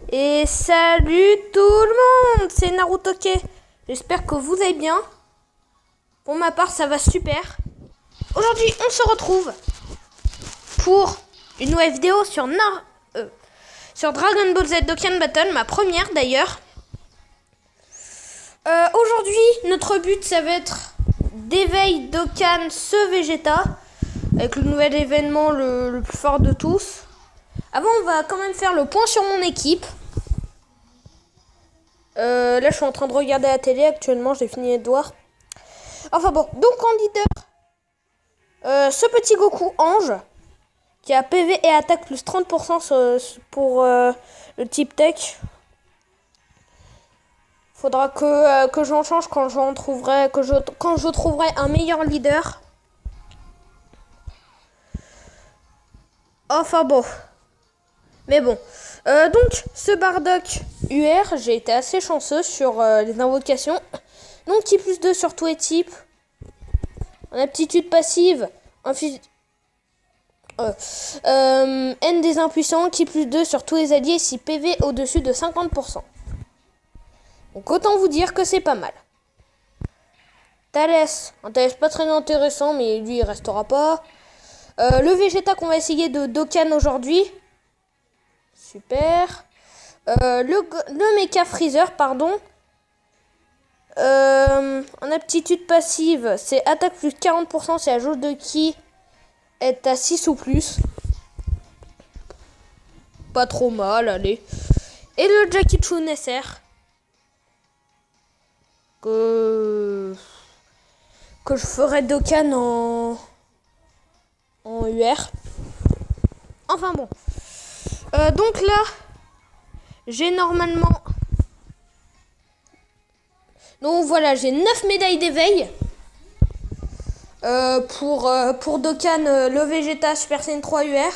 Et salut tout le monde, c'est Narutoke. J'espère que vous allez bien. Pour ma part, ça va super. Aujourd'hui, on se retrouve pour une nouvelle vidéo sur Dragon Ball Z Dokkan Battle, ma première d'ailleurs. Aujourd'hui, notre but, ça va être d'éveiller Dokkan ce Vegeta, avec le nouvel événement le plus fort de tous. Avant, on va quand même faire le point sur mon équipe. Là, je suis en train de regarder la télé actuellement, j'ai fini Edouard. Enfin bon, donc en leader, ce petit Goku Ange, qui a PV et attaque plus 30% pour le type tech. Faudra que j'en change quand je trouverai un meilleur leader. Enfin bon. Mais bon. Donc, ce Bardock UR, j'ai été assez chanceux sur les invocations. Donc, qui plus 2 sur tous les types. En aptitude passive, N des impuissants, qui plus 2 sur tous les alliés si PV au-dessus de 50%. Donc, autant vous dire que c'est pas mal. Thalès, un Thalès pas très intéressant, mais lui, il restera pas. Le Vegeta qu'on va essayer de Dokkan aujourd'hui. Super. Le Mecha Freezer, pardon. En aptitude passive, c'est attaque plus 40%, c'est la jauge de ki est à 6 ou plus. Pas trop mal, allez. Et le Jackie Chun SR. Que je ferai Dokkan en UR. Enfin bon. Donc là, j'ai normalement... Donc voilà, j'ai 9 médailles d'éveil. Pour Dokkan, le Vegeta Super Saiyan 3 UR.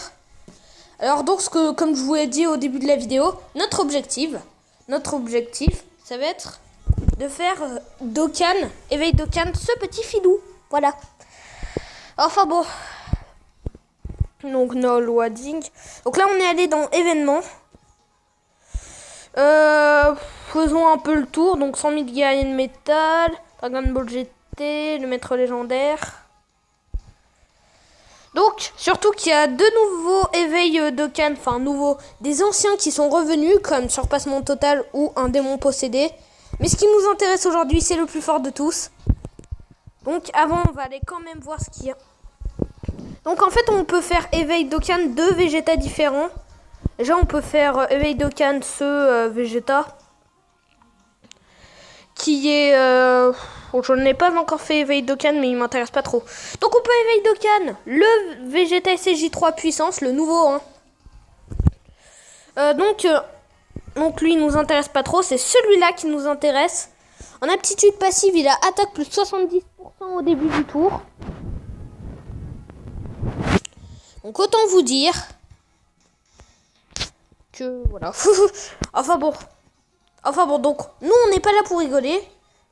Alors donc, comme je vous l'ai dit au début de la vidéo, notre objectif, ça va être de faire Dokkan, éveil Dokkan, ce petit filou. Voilà. Enfin bon. Donc no loading. Donc là on est allé dans événements. Faisons un peu le tour. Donc 100 000 guerriers de métal, Dragon Ball GT, le maître légendaire. Donc surtout qu'il y a deux nouveaux éveils Dokkan, enfin nouveaux, des anciens qui sont revenus comme surpassement total ou un démon possédé. Mais ce qui nous intéresse aujourd'hui, c'est le plus fort de tous. Donc avant on va aller quand même voir ce qu'il y a. Donc en fait on peut faire éveil Dokkan deux Vegeta différents. Déjà on peut faire éveil Dokkan ce Vegeta qui est... je n'ai pas encore fait éveil Dokkan mais il m'intéresse pas trop. Donc on peut éveil Dokkan le Vegeta SJ3 puissance, le nouveau. Donc lui il nous intéresse pas trop, c'est celui-là qui nous intéresse. En aptitude passive il a attaque plus 70% au début du tour. Donc autant vous dire que voilà. Enfin bon, donc nous on n'est pas là pour rigoler.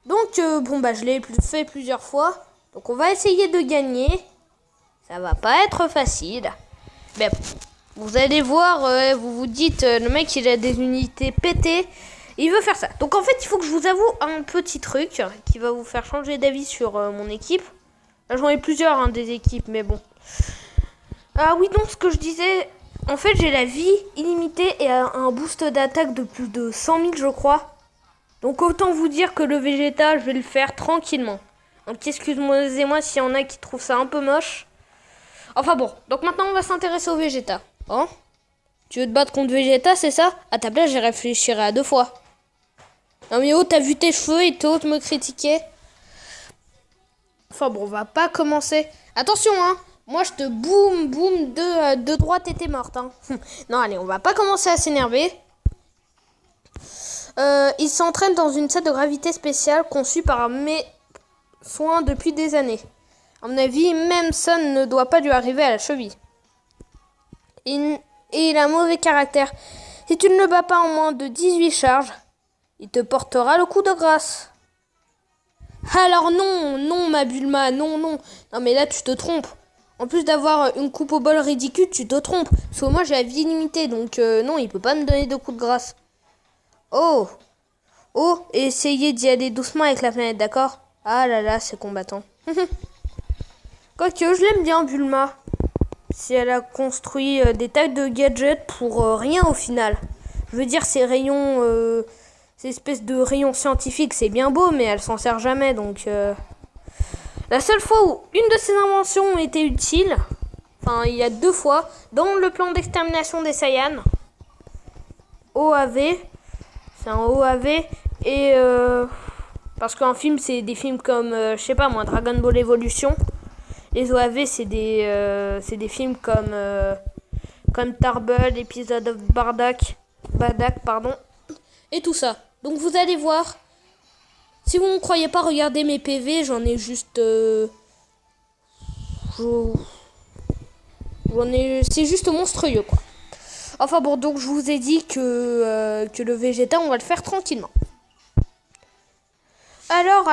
Donc bon bah je l'ai fait plusieurs fois. Donc on va essayer de gagner. Ça va pas être facile. Mais vous allez voir, vous vous dites le mec il a des unités pétées. Il veut faire ça. Donc en fait il faut que je vous avoue un petit truc qui va vous faire changer d'avis sur mon équipe. Là j'en ai plusieurs des équipes mais bon. Ah oui, donc ce que je disais, en fait j'ai la vie illimitée et un boost d'attaque de plus de 100 000 je crois. Donc autant vous dire que le Vegeta, je vais le faire tranquillement. Donc excuse-moi s'il y en a qui trouvent ça un peu moche. Enfin bon, donc maintenant on va s'intéresser au Vegeta. Hein? Tu veux te battre contre Vegeta, c'est ça? À ta place, j'y réfléchirai à deux fois. Non mais oh, t'as vu tes cheveux et t'oses me critiquer? Enfin bon, on va pas commencer. Attention, hein! Moi, je te boum de droite et t'es morte. Hein. Non, allez, on va pas commencer à s'énerver. Il s'entraîne dans une salle de gravité spéciale conçue par mes soins depuis des années. À mon avis, même ça ne doit pas lui arriver à la cheville. Et il a un mauvais caractère. Si tu ne le bats pas en moins de 18 charges, il te portera le coup de grâce. Alors non, ma Bulma, non. Non, mais là, tu te trompes. En plus d'avoir une coupe au bol ridicule, tu te trompes. Parce que moi, j'ai la vie illimitée, donc non, il peut pas me donner de coups de grâce. Oh! Oh, et essayez d'y aller doucement avec la planète, d'accord? Ah là là, c'est combattant. Quoique, je l'aime bien, Bulma. Si elle a construit des tas de gadgets pour rien au final. Je veux dire, ces rayons, ces espèces de rayons scientifiques, c'est bien beau, mais elle s'en sert jamais, donc... La seule fois où une de ces inventions était utile, enfin, il y a 2 fois, dans le plan d'extermination des Saiyans, OAV, c'est un OAV, et parce qu'en film, c'est des films comme, je sais pas moi, Dragon Ball Evolution. Les OAV, c'est des films comme Tarbell, Episode of Bardak, pardon, et tout ça. Donc vous allez voir. Si vous ne croyez pas, regardez mes PV, j'en ai juste... c'est juste monstrueux, quoi. Enfin bon, donc je vous ai dit que le Vegeta, on va le faire tranquillement. Alors...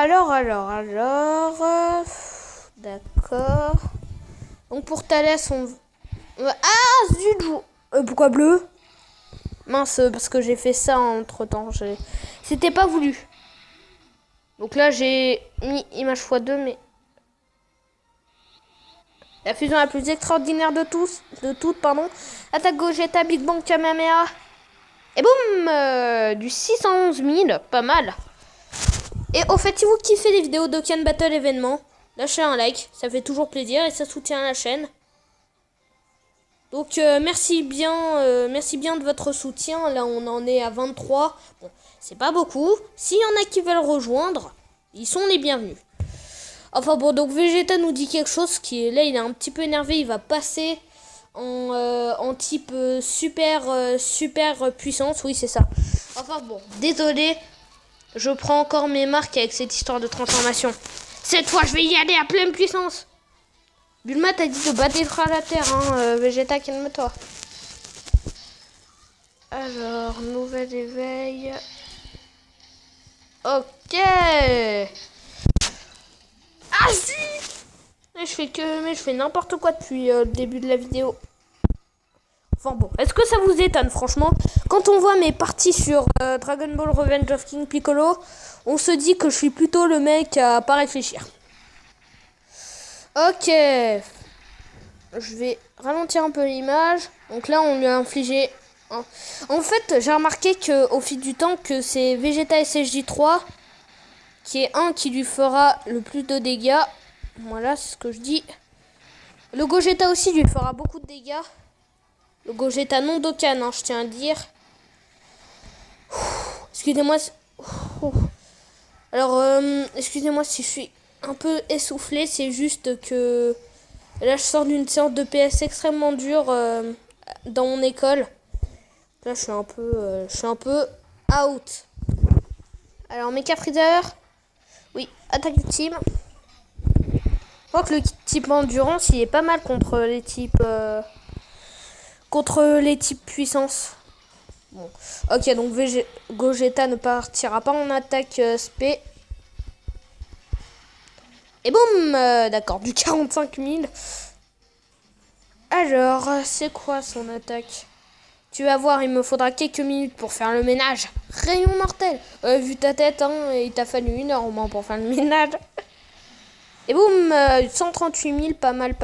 D'accord. Donc pour Thalès, on... Ah, zut. Pourquoi bleu? Mince, parce que j'ai fait ça entre-temps. C'était pas voulu. Donc là, j'ai mis image x2, mais... La fusion la plus extraordinaire de toutes, pardon. Attaque Gogeta, Big Bang Kamehameha. Et boum, du 611 000, pas mal. Et au fait, si vous kiffez les vidéos d'Okan Battle événement, lâchez un like, ça fait toujours plaisir et ça soutient la chaîne. Donc merci bien de votre soutien. Là, on en est à 23. Bon, c'est pas beaucoup. S'il y en a qui veulent rejoindre, ils sont les bienvenus. Enfin bon, donc Vegeta nous dit quelque chose qui est là, il est un petit peu énervé. Il va passer en type super puissance. Oui, c'est ça. Enfin bon, désolé. Je prends encore mes marques avec cette histoire de transformation. Cette fois, je vais y aller à pleine puissance. Bulma t'a dit de battre la terre, hein. Vegeta, calme-toi. Alors, nouvel éveil. Ok. Ah si. Mais je fais n'importe quoi depuis le début de la vidéo. Enfin bon, est-ce que ça vous étonne franchement? Quand on voit mes parties sur Dragon Ball Revenge of King Piccolo, on se dit que je suis plutôt le mec à pas réfléchir. Ok. Je vais ralentir un peu l'image. Donc là, on lui a infligé... En fait, j'ai remarqué qu'au fil du temps, que c'est Vegeta SSJ3 qui est un qui lui fera le plus de dégâts. Voilà, c'est ce que je dis. Le Gogeta aussi lui fera beaucoup de dégâts. Le Gogeta non Dokkan, hein, je tiens à dire. Excusez-moi. Alors, excusez-moi si je suis un peu essoufflé. C'est juste que là, je sors d'une séance de PS extrêmement dure dans mon école. Là, je suis un peu out. Alors, Mecha Freezer. Oui, attaque ultime. Je crois que le type endurance, il est pas mal contre les types puissance. Bon. Ok, donc Gogeta ne partira pas en attaque spé. Et boum, d'accord, du 45 000. Alors, c'est quoi son attaque? Tu vas voir, il me faudra quelques minutes pour faire le ménage. Rayon mortel. Vu ta tête, hein, il t'a fallu 1 heure au moins pour faire le ménage. Et boum, 138 000, pas mal.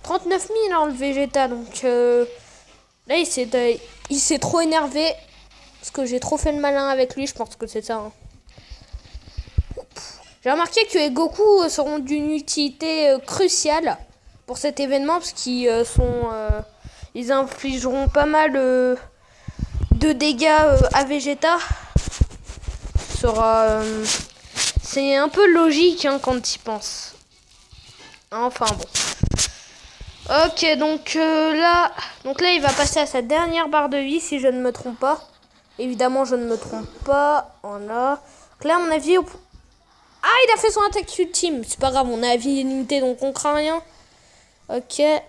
39 000 hein, le Vegeta, donc là il s'est trop énervé parce que j'ai trop fait le malin avec lui, je pense que c'est ça. Hein. J'ai remarqué que les Goku seront d'une utilité cruciale pour cet événement parce qu'ils ils infligeront pas mal de dégâts à Vegeta. C'est un peu logique hein, quand tu y penses. Enfin bon. Ok, donc là, il va passer à sa dernière barre de vie, si je ne me trompe pas. Évidemment, je ne me trompe pas. Voilà. Donc là, à mon avis... Ah, il a fait son attaque ultime. C'est pas grave, on a la vie limitée, donc on craint rien. Ok. C'est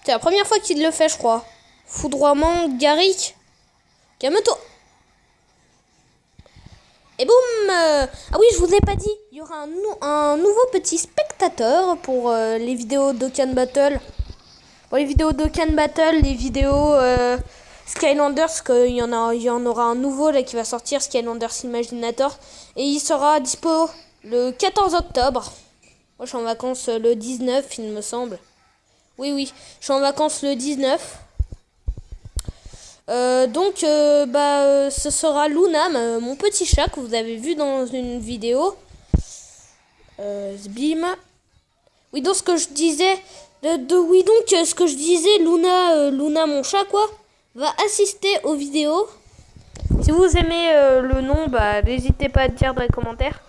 la première fois qu'il le fait, je crois. Foudroiement, Garrick. Calme-toi. Et boum Ah oui, je vous ai pas dit, il y aura un nouveau petit spectateur pour les vidéos d'Okan Battle. Bon, les vidéos Dokkan Battle, les vidéos Skylanders, qu'il y en aura un nouveau là qui va sortir, Skylanders Imaginator. Et il sera dispo le 14 octobre. Moi, je suis en vacances le 19, il me semble. Oui, je suis en vacances le 19. Ce sera Luna, mon petit chat que vous avez vu dans une vidéo. Bim. Oui, donc ce que je disais, ce que je disais, Luna, mon chat, quoi, va assister aux vidéos. Si vous aimez le nom, n'hésitez pas à le dire dans les commentaires.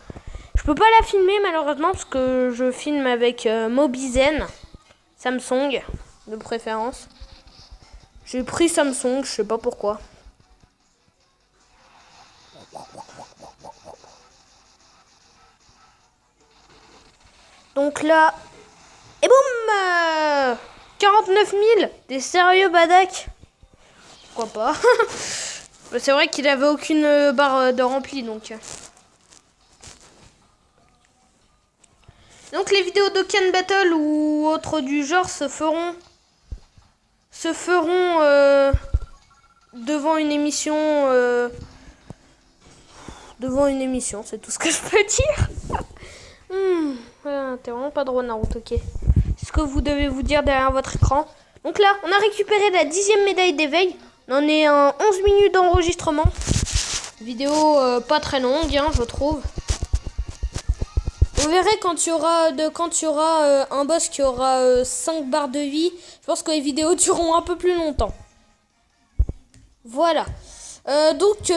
Je peux pas la filmer malheureusement parce que je filme avec Mobizen, Samsung de préférence. J'ai pris Samsung, je sais pas pourquoi. Donc là, et boum 49 000, des sérieux Badak. Pourquoi pas. C'est vrai qu'il avait aucune barre de rempli donc. Donc les vidéos Dokkan Battle ou autres du genre se feront devant une émission. Devant une émission, c'est tout ce que je peux dire. Voilà, t'es vraiment pas drôle Naruto, ok. C'est ce que vous devez vous dire derrière votre écran. Donc là, on a récupéré la 10e médaille d'éveil. On en est à 11 minutes d'enregistrement. Vidéo pas très longue, hein, je trouve. Vous verrez quand il y aura un boss qui aura 5 barres de vie. Je pense que les vidéos dureront un peu plus longtemps. Voilà. Donc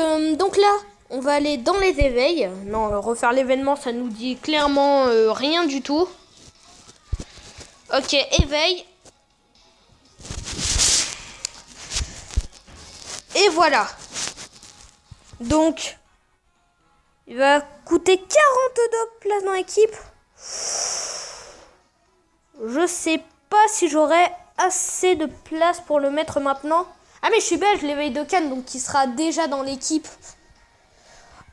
là, on va aller dans les éveils. Non, refaire l'événement, ça nous dit clairement rien du tout. Ok, éveil. Et voilà. Donc, il va coûter 42 places dans l'équipe. Je sais pas si j'aurai assez de place pour le mettre maintenant. Ah mais je suis belge, l'éveil de Cannes, donc il sera déjà dans l'équipe.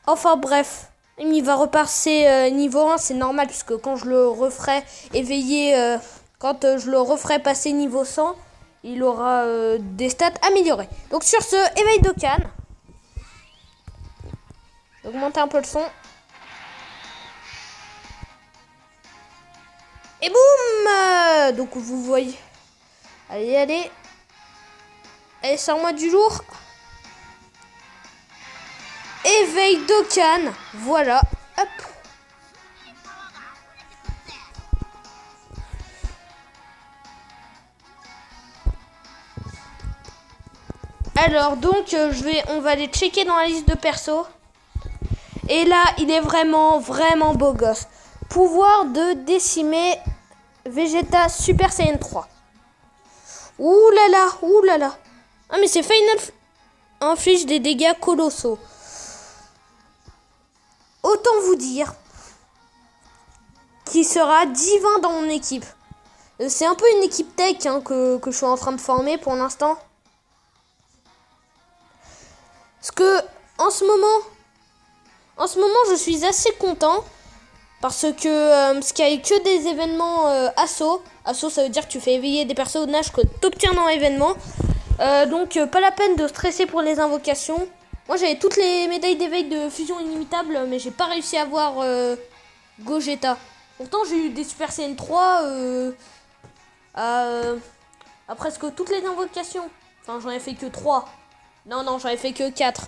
Enfin bref, il va repasser niveau 1, c'est normal, puisque quand je le referai éveiller, quand je le referai passer niveau 100, il aura des stats améliorées. Donc sur ce, éveil de Cannes. Augmenter un peu le son. Et boum donc vous voyez. Allez. Allez, sors-moi du jour. Éveil Dokkan. Voilà. Hop. Alors donc on va aller checker dans la liste de perso. Et là, il est vraiment beau gosse. Pouvoir de décimer Vegeta Super Saiyan 3. Ouh là là. Ah mais c'est Final inflige des dégâts colossaux. Autant vous dire qu'il sera divin dans mon équipe. C'est un peu une équipe tech hein, que je suis en train de former pour l'instant. Parce que en ce moment, je suis assez content. Parce qu'il n'y a que des événements assaut. Assaut, ça veut dire que tu fais éveiller des personnages que tu obtiens dans l'événement. Donc, pas la peine de stresser pour les invocations. Moi, j'avais toutes les médailles d'éveil de fusion inimitable, mais j'ai pas réussi à avoir Gogeta. Pourtant, j'ai eu des Super Saiyan 3 à presque toutes les invocations. Enfin, j'en ai fait que 3. Non, j'en ai fait que 4.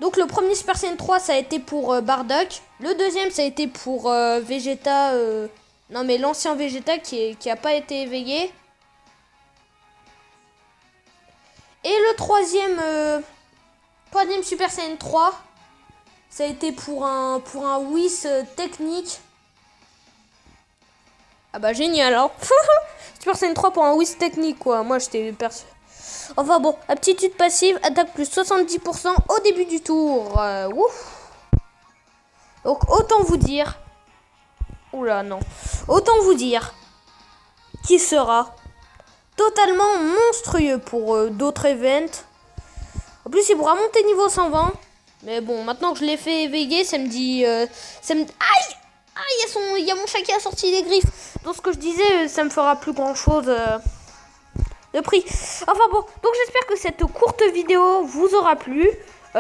Donc le premier Super Saiyan 3 ça a été pour Bardock. Le deuxième ça a été pour Vegeta. Non mais l'ancien Vegeta qui a pas été éveillé. Et le troisième Super Saiyan 3 ça a été pour un Whis technique. Ah bah génial hein. Super Saiyan 3 pour un Whis technique quoi. Moi j'étais perçu. Enfin bon, aptitude passive, attaque plus 70% au début du tour. Ouf. Donc autant vous dire. Oula non. Autant vous dire qu'il sera totalement monstrueux pour d'autres events. En plus il pourra monter niveau 120. Mais bon, maintenant que je l'ai fait éveiller, ça me dit... Aïe. Ah, il y a mon chat qui a sorti des griffes. Donc, ce que je disais, ça me fera plus grand-chose de prix. Enfin bon, donc j'espère que cette courte vidéo vous aura plu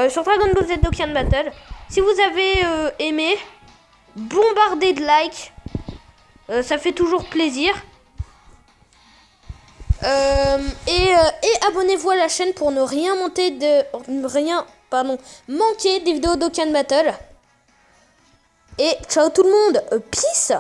sur Dragon Ball Z Dokkan Battle. Si vous avez aimé, bombardez de likes. Ça fait toujours plaisir. Et abonnez-vous à la chaîne pour ne rien manquer des vidéos Dokkan Battle. Et ciao tout le monde, peace.